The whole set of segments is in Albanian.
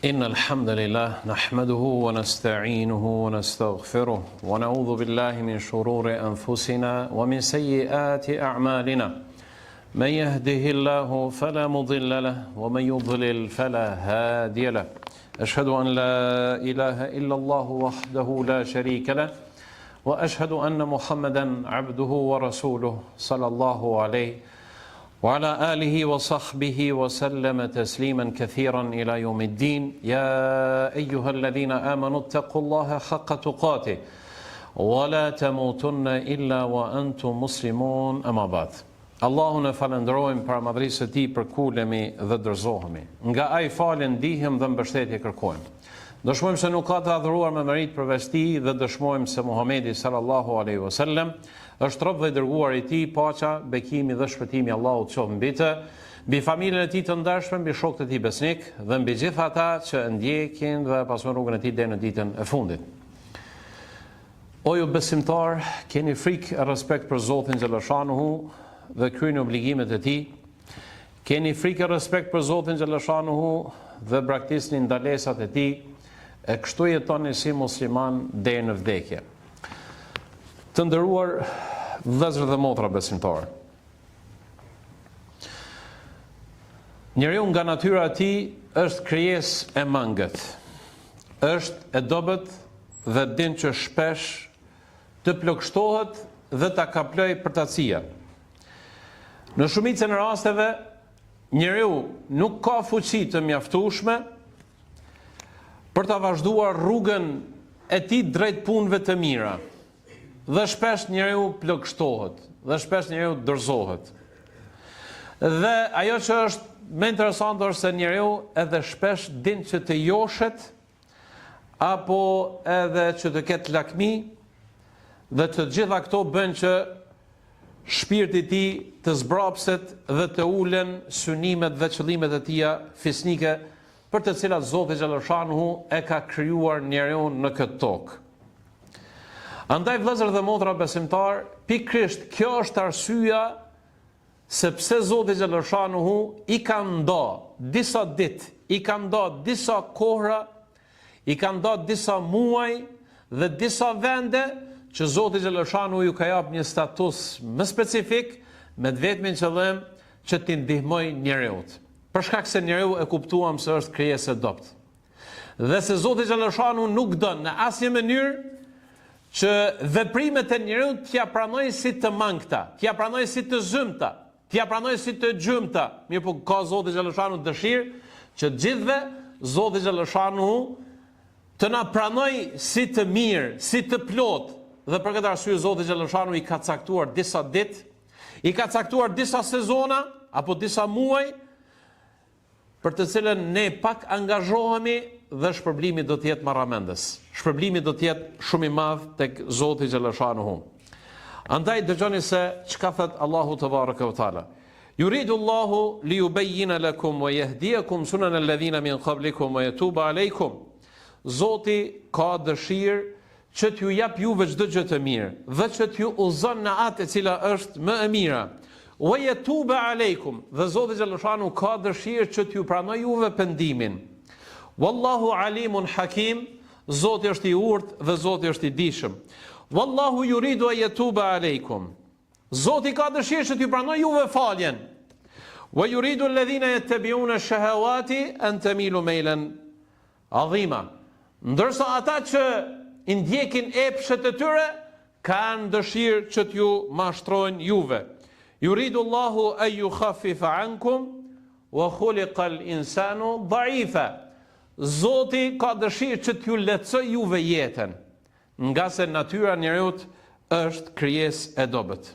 إن الحمد لله نحمده ونستعينه ونستغفره ونعوذ بالله من شرور أنفسنا ومن سيئات أعمالنا من يهده الله فلا مضل له ومن يضلل فلا هادي له أشهد أن لا إله إلا الله وحده لا شريك له وأشهد أن محمدا عبده ورسوله صلى الله عليه وعلى آله وصحبه وسلم تسليما كثيرا إلى يوم الدين يا أيها الذين آمنوا اتقوا الله حق تقاته ولا تموتن إلا وأنتم مسلمون أما بعد Allahun e falenderojmë për madhërisë e tij për kulemi dhe dorëzohemi. Nga ai falën ndihmë dhe mbështetje kërkojmë. Dëshmojmë se nuk ka të adhuruar me merit përveç tij dhe dëshmojmë se Muhamedi sallallahu alaihi wasallam është rob dhe i dërguar i tij, paqja, bekimi dhe shpëtimi i Allahut qoftë mbi të, mbi familjen e tij të ndershme, mbi shokët e tij besnik dhe mbi gjithë ata që ndjekin dhe pasojnë rrugën e tij deri në ditën e fundit. O ju besimtar, keni frikë e respekt për Zotin xhallashanuhu dhe kryeni obligimet e tij. Keni frikë e respekt për Zotin xhallashanuhu dhe braktisni ndalesat e tij. E kështu jetoni si musliman deri në vdekje. Të nderuar vëllezër dhe motra besimtarë. Njeriu nga natyra e tij është krijesë e mangët. Është e dobët dhe din që shpesh të plagështohet dhe ta kaploj përtacia. Në shumicën e rasteve, njeriu nuk ka fuqi të mjaftueshme për ta vazhduar rrugën e tij drejt punëve të mira. Dhe shpesh njeriu plagështohet, dhe shpesh njeriu dorëzohet. Dhe ajo që është më interesante është se njeriu edhe shpesh din që të joshet apo edhe që të ketë lakmi dhe të gjitha këto bën që shpirti i tij të zbrapset dhe të ulen synimet dhe qëllimet e tija fisnike për të cilat Zoti xhallashanuhu e ka krijuar njeriu në këtë tokë. Andaj vëllezër dhe motra besimtar, pikërisht kjo është arsyeja sepse Zoti xhallashanuhu i ka nda disa ditë, i ka nda disa kohra, i ka nda disa muaj dhe disa vende që Zoti xhallashanuhu ju ka jap një status më specifik me të vetmin qëllim që t'i ndihmoj njeriu. Për shkak se njeriu e kuptuam se është krijesë e dobët. Dhe se Zoti xhallashanuhu nuk don në asnjë mënyrë që veprimet e njeriu t'ja pranoj si të mangëta, t'ja pranoj si të zymta, t'ja pranoj si të gjymta. Mirë po ka Zoti xhallashanuhu dëshirë që gjithve Zoti xhallashanuhu të na pranoj si të mirë, si të plotë. Dhe për këtë arsye Zoti xhallashanuhu i ka caktuar disa ditë, i ka caktuar disa sezona apo disa muaj për të cilën ne pak angazhohemi dhe shpërblimi do të jetë marramendës. Shpërblimi do të jetë shumë i madh tek Zoti xhallashanuhu. Andaj dëgjoni se çka thot Allahu te baraka ve taala. Yuridu Allahu li yubayyana lakum wa yahdiyakum sunan alladhina min qablikum wa yatuba alaykum. Zoti ka dëshirë që t'ju jap juve çdo gjë të mirë dhe që t'ju udhëzon në atë e cila është më e mira. Wa yatuba alaykum, dhe Zoti xhallashanuhu ka dëshirë që t'ju pranoj juve pendimin. Wallahu alimun hakim, Zoti është i urtë dhe Zoti është i dijshëm. Wallahu yuridu an yatuba alaykum. Zoti ka dëshirë që t'ju pranoj juve faljen. Wa yuridu alladhina yattabi'una ash-shahawati an tamilu maylan adhima. Ndërsa ata që i ndjekin epshet e tyre kanë dëshirë që t'ju mashtrojnë juve. Yuridu Allahu an yukhaffifa ankum wa khuliqa al-insanu dha'ifa. Zoti ka dëshirë që t'ju lehtësoj juve jetën, nga se natyra e njeriu është krijesë e dobët.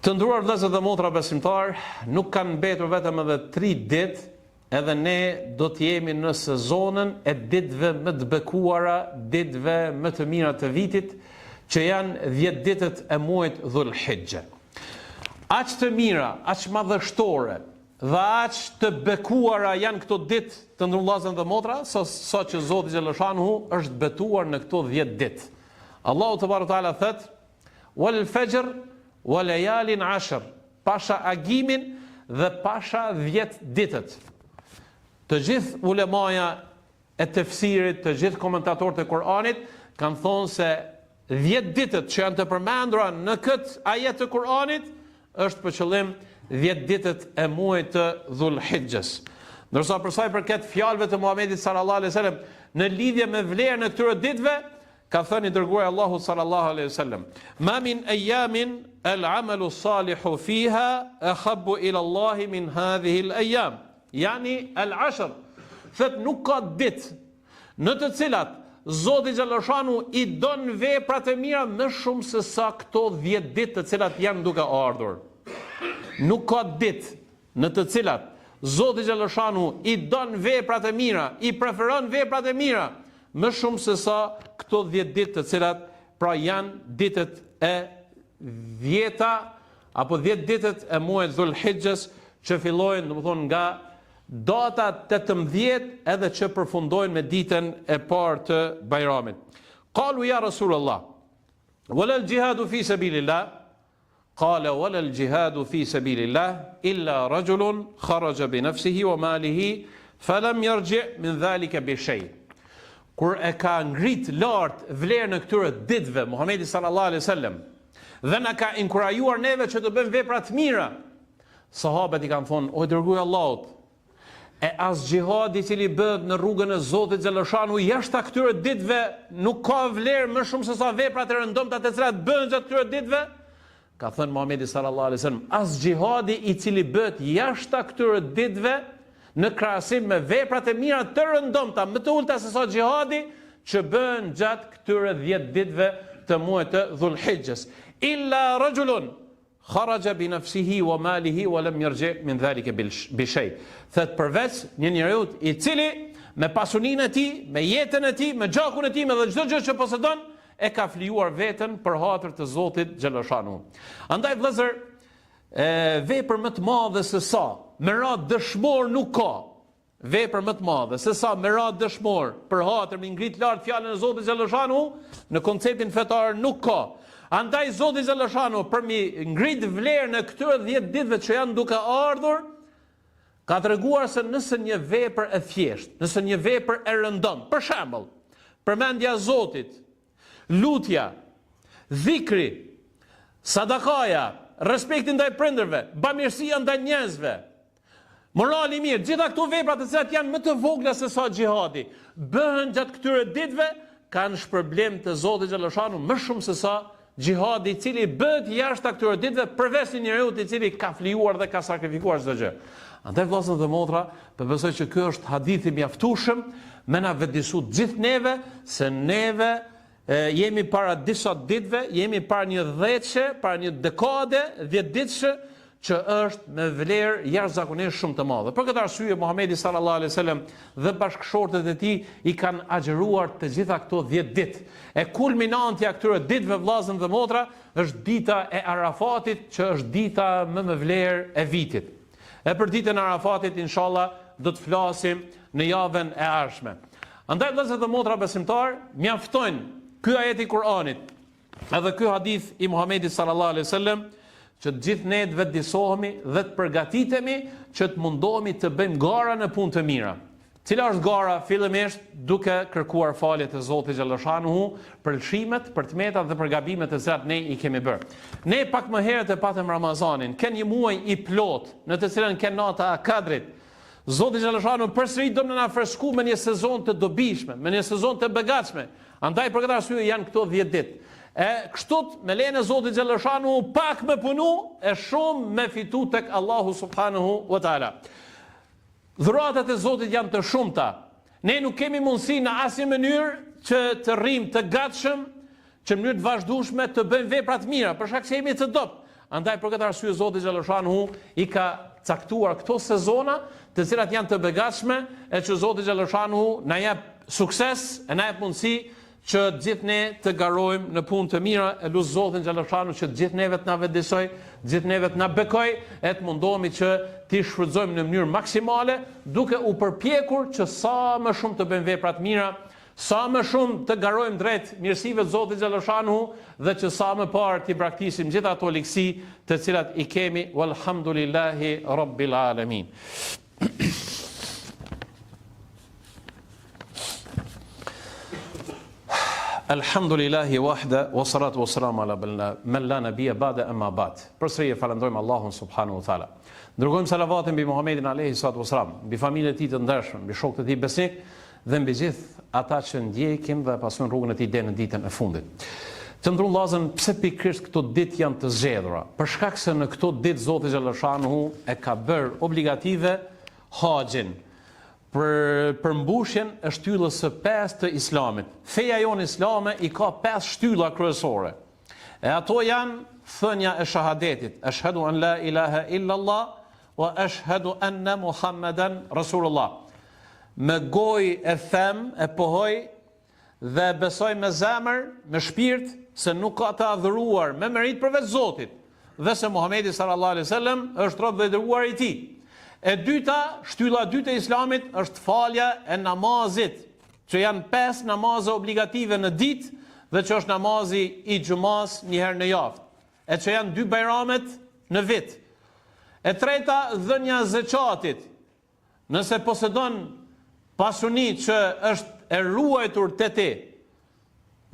Të nderuar vëllezër dhe motra besimtar, nuk kanë mbetur vetëm edhe 3 ditë, edhe ne do të jemi në sezonën e ditëve më të bekuara, ditëve më të mira të vitit, që janë 10 ditët e muajit Dhulhijja. Aq të mira, aq madhështore dhe aq të bekuara janë këto ditë të nderuar vëllezër dhe motra, sa që Zoti xhallashanuhu është betuar në këto 10 ditë. Allahu te barekuhu teala thot: "Wal fajr wa layalin 'ashr", pasha agimin dhe pasha 10 ditët. Të gjithë ulemaja e tefsirit, të gjithë komentatorët e Kur'anit kanë thonë se 10 ditët që janë të përmendura në këtë ajet të Kur'anit është për qëllim 10 ditët e muajit të Dhul-Hijjes. Ndërsa për sa i përket fjalëve të Muhamedit sallallahu alaihi wasallam në lidhje me vlerën e këtyre ditëve, ka thënë i dërguari Allahu sallallahu alaihi wasallam: "Ma min ayamin al-amalu salihu fiha ahabbu ila Allah min hadhihi al-ayam." Yani al-ashr. Thot nuk ka ditë në të cilat Zoti Xhaleshanu i don veprat e mira më shumë se sa këto 10 ditë të cilat janë duke ardhur. Nuk ka ditë në të cilat Zoti Xhaleshanu i don veprat e mira, i preferon veprat e mira më shumë se sa këto 10 ditë të cilat pra janë ditët e 10 apo 10 ditët e muajit Dhul-Hijjes që fillojnë, domethënë nga data 18 edhe që përfundojnë me ditën e parë të Bajramit. Qalu ya Rasulullah, wala al-jihadu fi sabilillah? Qala wala al-jihadu fi sabilillah illa rajulun kharaja bi nafsihi wa malihi falam yarji' min dhalika bi shay. Kur e ka ngrit lart vlerën e këtyre ditëve Muhamedi sallallahu alaihi wasallam dhe na ka inkurajuar neve që të bëjmë vepra të mira, sahabët i kanë thonë: "O dërguari i Allahut, e as gjihadi i cili bëhet në rrugën e Zotit Xhaleshanu jashtë këtyre ditëve nuk ka vlerë më shumë se sa veprat e rëndomta të cilat bëhen gjatë këtyre ditëve?" Ka thënë Muhamedi sallallahu alaihi wasallam: "As gjihadi i cili bëhet jashtë këtyre ditëve në krahasim me veprat e mira të rëndomta, më të ulta se sa gjihadi që bëhen gjatë këtyre 10 ditëve të muajit të Dhul-Hijjes. Illa rajulun kharaja bi nafsihi wa malihi wa lam yarji' min dhalika bi shay." Thot përveç një njeriu i cili me pasurinë e tij, me jetën e tij, me gjakun e tij, me çdo gjë që posedon, e ka flijuar veten për hatër të Zotit Xhaleshanu. Andaj vëllezër, vepër më të madhe se sa me radhë dëshmor nuk ka. Vepër më të madhe se sa me radhë dëshmor për hatër me ngrit lart fjalën e Zotit Xhaleshanu në konceptin fetar nuk ka. Andaj Zoti Xhaleshanu për mi ngrit vlerën e këtyre 10 ditëve që janë duke ardhur, ka treguar se nëse një vepër e thjeshtë, nëse një vepër e rëndom, për shembull, përmendja e Zotit, lutja, dhikri, sadakaja, respekti ndaj prindërve, bamirësia ndaj njerëzve, morali mirë, gjitha këto vepra të cilat janë më të vogla se sa xhihadi, bëhen gjatë këtyre ditëve, kanë shpërblim të Zotit Xhaleshanu më shumë se sa xhihadi i cili bëhet jashtë këtyre ditëve përveç një njeriu i cili ka flijuar dhe ka sakrifikuar çdo gjë. Andaj vëllezër dhe motra, besoj që ky është hadith i mjaftueshëm me na vëdësu gjithë neve se neve jemi para disa ditëve, jemi para një dhjeçe, para një dekade, 10 ditëshe që është me vlerë jashtëzakonisht shumë të madhe. Për këtë arsye Muhamedi sallallahu alaihi wasallam dhe bashkëshortët e tij i kanë agjëruar të gjitha këto 10 ditë. E kulminantja këtyre ditëve vëllezër dhe motra është dita e Arafatit, që është dita më me vlerë e vitit. E për ditën e Arafatit inshallah do të flasim në javën e ardhshme. Andaj vëllezër dhe motra besimtar, mjaftojnë ky ajet i Kur'anit edhe ky hadith i Muhamedit sallallahu alaihi wasallam që të gjithë ne të vetëdijsohemi dhe të përgatitemi që të mundohemi të bëjmë gara në punë të mira. Cila është gara? Fillimisht duke kërkuar falje të Zotit Xhaleshanu për lëshimet, për tmetat dhe për gabimet të cilat ne i kemi bërë. Ne pak më herët e patëm Ramazanin, ken një muaj i plot në të cilën ken nata e Kadrit. Zoti Xhaleshanu përsëri do na fresku me një sezon të dobishme, me një sezon të begatshme. Andaj për këtë arsye janë këto 10 ditë. E kështut me lejen e Zotit Xhaleshanu pak me punu e shumë me fitu tek Allahu subhanahu wa taala. Dhuratat e Zotit janë të shumta. Ne nuk kemi mundësi në asnjë mënyrë që të rrim të gatshëm, që në mënyrë të vazhdueshme të bëjmë vepra të mira, për shkak se jemi të dobët. Andaj për këtë arsye Zoti Xhaleshanu i ka caktuar këto sezona, të cilat janë të begatshme, e që Zoti Xhaleshanu na jep sukses, e na jep mundësi që gjithë ne të garojmë në punë të mira. E lut Zotin Xhaleshanu që gjithë neve të na vëdësoj, gjithë neve të na bekoj, e të mundohemi që t'i shfrytëzojmë në mënyrë maksimale, duke u përpjekur që sa më shumë të bëjmë vepra të mira, sa më shumë të garojmë drejt mirësive të Zotit Xhaleshanu dhe që sa më parë t'i braktisim gjithë ato ligësi të cilat i kemi. Walhamdulillahi rabbil alamin. Alhamdulillahi wahda, wa salatu wa salamu ala man la nabiyya ba'da amma ba'd. Përsëri e falenderojmë Allahun subhanahu wa taala. Dërgojmë salavatin mbi Muhamedit alayhi salatu wasalam, mbi familjen e tij të ndershëm, mbi shokët e tij besnik dhe mbi gjithë ata që ndjekin dhe pasojnë rrugën e tij deri në ditën e fundit. Të ndrum vllazën, pse pikërisht këto ditë janë të zgjedhura? Për shkak se në këto ditë Zoti xhallashanuhu e ka bërë obligative haxhin për përmbushjen e shtyllës së 5 të Islamit. Feja jonë islame i ka 5 shtylla kryesore. E ato janë thënia e shahadetit, ashhadu an la ilaha illa Allah wa ashhadu anna Muhammeden Rasulullah. Me gojë e them, e pohoj dhe besoj me zemër, me shpirt se nuk ka të adhuruar me merit përveç Zotit dhe se Muhamedi sallallahu alaihi wasallam është rob dhe i dërguar i tij. E dyta, shtylla e dytë e Islamit është falja e namazit, që janë 5 namaze obligative në ditë dhe që është namazi i xumas një herë në javë, e që janë 2 bajramet në vit. E treta, dhënia e zeqatit. Nëse posedon pasuni që është e ruajtur te ti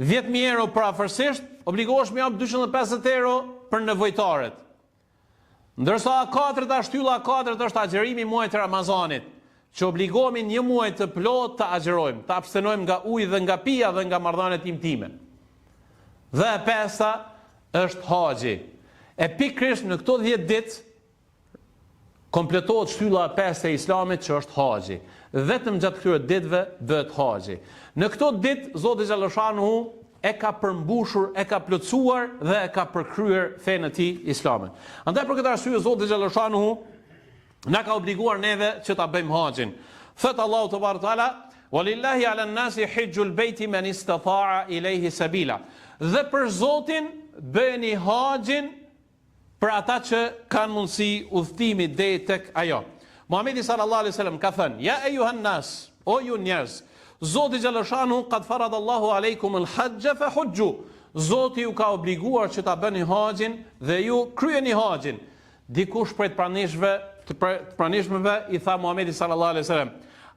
10.000 euro parafërsisht, obligohesh me jap 250 euro për nevojtarët. Ndërsa shtylla e katërt është agjerimi muajit të Ramazanit, që obligohemi një muaj të plot të agjerojmë, të abstenojmë nga uji dhe nga pija dhe nga marrëdhëniet intime. Dhe e pesta është haxhi. E pikërisht në këto 10 ditë kompletohet shtylla e 5 e Islamit që është haxhi. Vetëm gjatë këtyre ditëve bëhet haxhi. Në këto ditë Zoti xhallashanuhu e ka përmbushur, e ka plotësuar dhe e ka përkryer fenë e tij islame. Andaj për këtë arsye Zoti xhallashanuhu na ka obliguar neve që ta bëjmë haxhin. Thot Allahu te bartala, "Walillahi 'ala an-nasi hajjul bayti man istata'a ilayhi sabila." Dhe për Zotin bëni haxhin për ata që kanë mundësi udhtimi deri tek ajo. Muhamedi sallallahu alaihi wasallam ka thënë: "Ya ayyuhan nas, o ju njerëz, Zoti xhallashanuhu qad faradallahu aleikum al-hajj fa hujju." Zoti ju ka obliguar që ta bëni haxhin dhe ju kryeni haxhin. Dikush prej pranishmëve i tha Muhamedit sallallahu alaihi wasallam: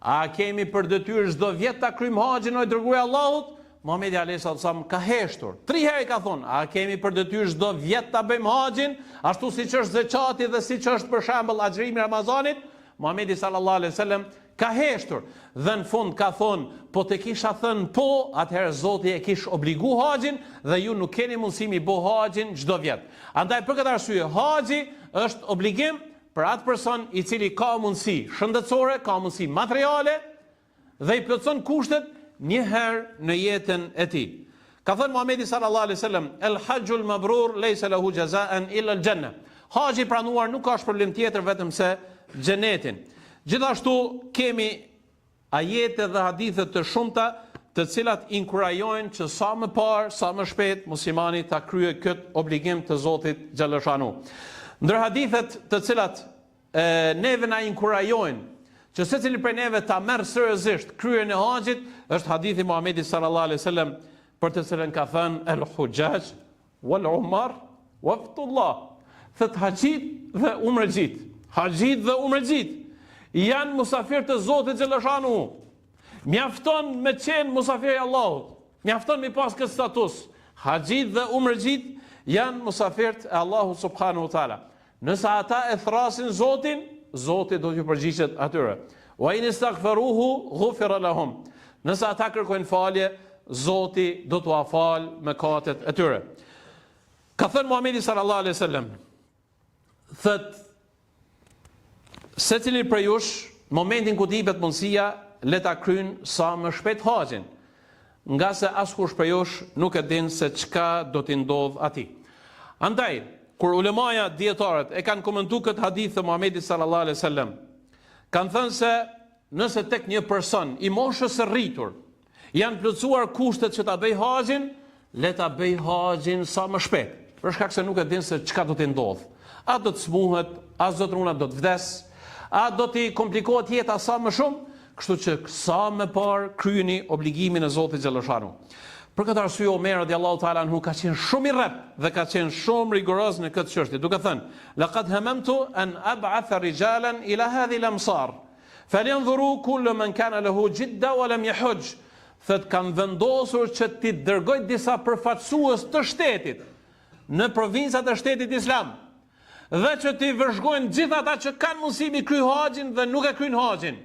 "A kemi për detyrë çdo vjet ta kryjm haxhin o dërguari i Allahut?" Muhamedi alayhi wasallam ka heshtur. 3 herë ka thonë: "A kemi për detyrë çdo vjet ta bëjmë haxhin, ashtu siç është zeqati dhe siç është për shembull axhirimi i Ramazanit?" Muhamedi sallallahu alaihi wasallam ka heshtur dhe në fund ka thonë: "Po të kisha thënë po, atëherë Zoti e kish obligu haxhin dhe ju nuk keni mundësi mi bë haxhin çdo vjet." Andaj për këtë arsye haxhi është obligim për atë person i cili ka mundësi shëndetësore, ka mundësi materiale dhe i plotson kushtet një herë në jetën e tij. Ka thënë Muhamedi sallallahu alaihi wasallam: "El hajjul mabrur laysa lahu jazaan illa al-janna." Haxhi pranuar nuk ka shpërblim tjetër vetëm se xhenetin. Gjithashtu kemi ajete dhe hadithe të shumta të cilat inkurajojnë që sa më parë, sa më shpejt muslimani ta kryejë këtë obligim të Zotit xhallashanuhu. Ndër hadithet të cilat neve na inkurajojnë që secili prej neve ta merr seriozisht kryerjen e haxhit është hadithi Muhamedit sallallahu alaihi wasallam, për të cilën ka thënë: "El-hujjaj wal-umar waftullah." Thot haxhit dhe umrexhit. Haxhit dhe umrexhit janë musafir të Zotit xhallashanuhu. Mjafton me qenë musafir i Allahut. Mjafton me pas këtë status. Haxhit dhe umrexhit janë musafirët e Allahut subhanahu wa taala. Nëse ata e thrasin Zotin, Zoti do t'ju përgjigjet atyre. Wa in istaghfaruhu ghufira lahum. Nëse ata kërkojnë falje, Zoti do t'u afal mëkatet e tyre. Ka thënë Muhamedi sallallahu alaihi wasallam, thot: "Secili prej jush, momentin ku t'i jepet mundësia, le ta kryjnë sa më shpejt haxhin, nga se askush prej jush nuk e din se çka do t'i ndodh atij." Andaj, kur ulemaja dietarët e kanë komentuar këtë hadith të Muhamedit sallallahu alaihi wasallam, kanë thënë se nëse tek një person i moshës së rritur janë plotësuar kushtet që ta bëj haxhin, le ta bëj haxhin sa më shpejt, për shkak se nuk e din se çka do t'i ndodh. A do të smuhet, a zotruna do të vdes, a do t'i komplikohet jeta sa më shumë, kështu që sa më parë kryeni obligimin e Zotit xhallashanuhu. Për këtë arsye Omer radiallahu ta'ala anhu ka qenë shumë i rrep dhe ka qenë shumë rigoroz në këtë çështje, duke thënë: "Laqad hamamtu an ab'atha rijalan ila hadhihi al-amsar falyanzuru kullu man kana lahu jidda wa lam yahujj." thët kanë vendosur që t'i dërgoj disa përfaqësues të shtetit në provincat e shtetit islam, dhe që t'i vëzhgojnë gjithë ata që kanë mundësi mi kry haxhin dhe nuk e kryjnë haxhin.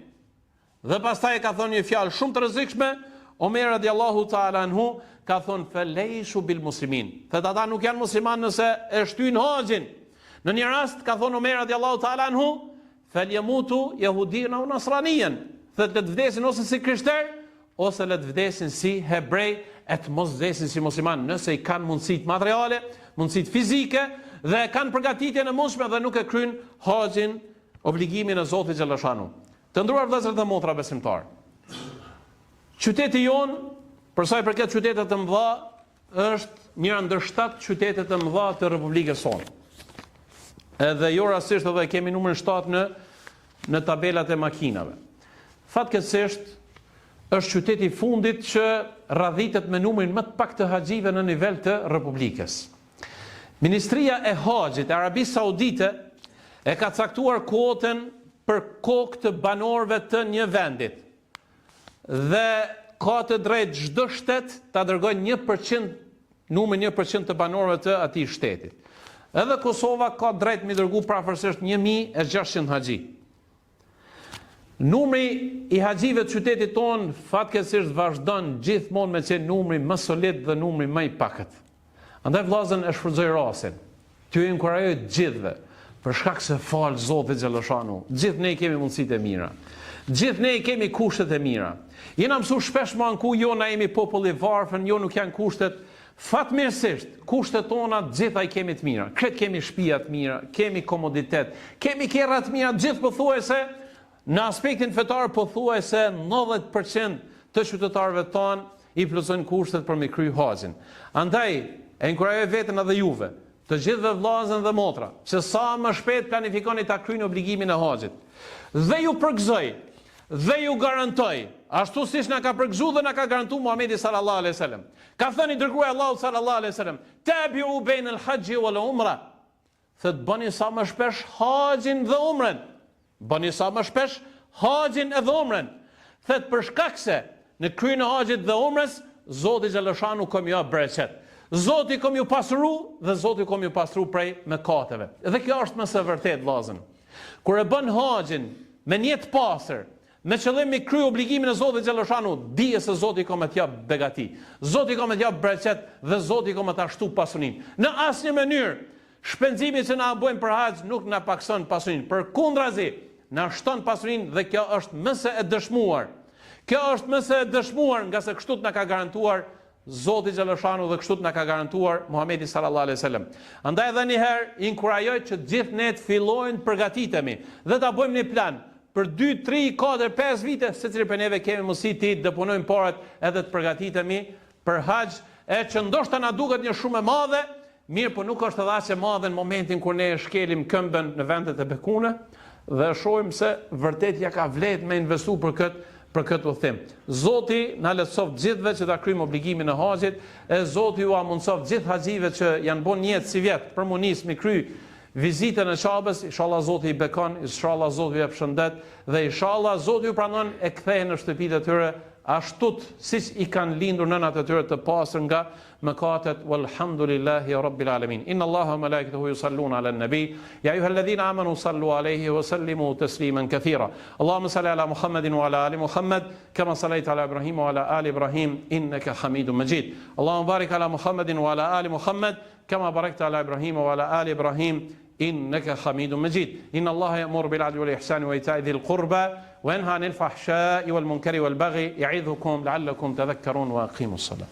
Dhe pastaj ka thonë një fjalë shumë të rrezikshme, Omer radiallahu ta'ala anhu ka thonë felejshu bil muslimin. Thët ata nuk janë musliman nëse e shtyjnë haxhin. Në një rast ka thonë Omer radiallahu ta'ala anhu feljemutu jehudin au nasranien. Thët le të vdesin ose si krishter, ose le të vdesin si hebrej, e të mos vdesin si musliman, nëse i kanë mundësit materiale, mundësit fizike, dhe kanë përgatitje në mundshme dhe nuk e kryjnë haxhin, obligimin e Zotit xhaleshanu. Të nderuar vëllezër dhe motra besimtar, qyteti jon, për sa i përket qytetet të mëdha, është njëra ndër 7 qytetet të mëdha të Republikës sonë. Edhe jo rastisht edhe kemi numrin 7 në tabelat e makinave. Fatkeqësisht është qyteti i fundit që radhitet me numrin më të pak të haxhive në nivel të Republikës. Ministria e Haxhit e Arabisë Saudite e ka caktuar kuotën për kokë të banorëve të një vendit. Dhe ka të drejtë çdo shtet ta dërgojë 1%, numrin 1% të banorëve të atij shtetit. Edhe Kosova ka drejtë mi dërgu prafërsisht 1600 haxhi. Numri i haxhive të qytetit tonë fatkeqësisht vazhdon gjithmonë me qenë numri më solid dhe numri më i pakët. Andaj vllazën e shfrytëzoj rastin. Ty ju inkurajoj gjithëve, për shkak se fal Zotit xhaleshanu, gjithë ne kemi mundësitë e mira. Gjithë ne kemi kushtet e mira. Jena mësuar shpesh më anku, jo na jemi popull i varfën, jo nuk janë kushtet. Fatmirësisht, kushtet tona gjitha i kemi të mira. Kretë kemi shtëpia të mira, kemi komoditet, kemi kerra të mira, gjithë pothuajse në aspektin fetar pothuajse 90% të qytetarëve tonë i plotësojnë kushtet për me kry haxhin. Andaj e inkurajoj veten edhe juve, të gjithëve vllazën dhe motra, që sa më shpejt planifikoni ta kryeni obligimin e haxhit. Dhe ju përgëzoj, dhe ju garantoj, ashtu siç na ka përgëzuar dhe na ka garantuar Muhamedi sallallahu alaihi wasallam. Ka thënë i dërguari Allahu sallallahu alaihi wasallam, tabi'u bain al-hajj wal umra. Thot bëni sa më shpesh haxhin dhe umrën. Bëni sa më shpesh haxhin edhe umrën. Thot për shkak se në kryen e haxhit dhe umrës, Zoti xhaleshanu kom ju bereqet. Zoti kom ju pasuru dhe Zoti kom ju pasuru prej mëkateve. Dhe kjo është më së vërtet vllazën. Kur e bën haxhin me një të pastër, me qëllim mi kry obligimin e Zotit xhaleshanu, dije se Zoti kom të jap begati. Zoti kom të jap bereqet dhe Zoti kom të ashtu pasurinë. Në asnjë mënyrë shpenzimi që na bëjmë për haxh nuk na pakson pasurinë. Përkundrazi, na shton pasurinë dhe kjo është më së e dëshmuar. Kjo është më së e dëshmuar nga se kështu na ka garantuar Zoti xhaleshanu dhe kështu na ka garantuar Muhamedi sallallahu alaihi wasallam. Andaj edhe një herë inkurajoj që gjithë ne të fillojnë përgatitemi dhe ta bëjmë një plan për 2, 3, 4, 5 vite, secili për neve kemi mundësi të deponojmë parat edhe të përgatitemi për haxh, e që ndoshta na duket një shumë e madhe, mirë, po nuk është edhe aq e madhe në momentin kur ne shkelim këmbën në vendet e bekune dhe shohim se vërtet ja ka vlet me investu për këtë udhim. Zoti na lehtësoft gjithëve që ta kryjmë obligimin e haxhit, e Zoti ju amundsoft gjithë haxhive që janë bën një jetë si vjet për munis me kry vizitën e Çabës, inshallah Zoti i bekon, inshallah Zoti ju jep shëndet dhe inshallah Zoti ju pranon e kthehen në shtëpitë e tyre ashtu siç i kanë lindur nënat e tyre të pastër nga mëkatet. Walhamdulillahi rabbil alamin. Inna Allaha wa malaikatahu yusalluna ala an-nabi ya ayyuhalladhina amanu sallu alayhi wa sallimu tasliman kathira. Allahumma salli ala Muhammadin wa ala ali Muhammad kama sallaita ala Ibrahim wa ala ali Ibrahim innaka Hamidum Majid. Allahumma barik ala Muhammadin wa ala ali Muhammad kama barakta ala Ibrahim wa ala ali Ibrahim إنك حميد مجيد. إن الله يأمر بالعدل والإحسان وإيتاء ذي القربى وينهى عن الفحشاء والمنكر والبغي يعظكم لعلكم تذكرون وأقيموا الصلاة.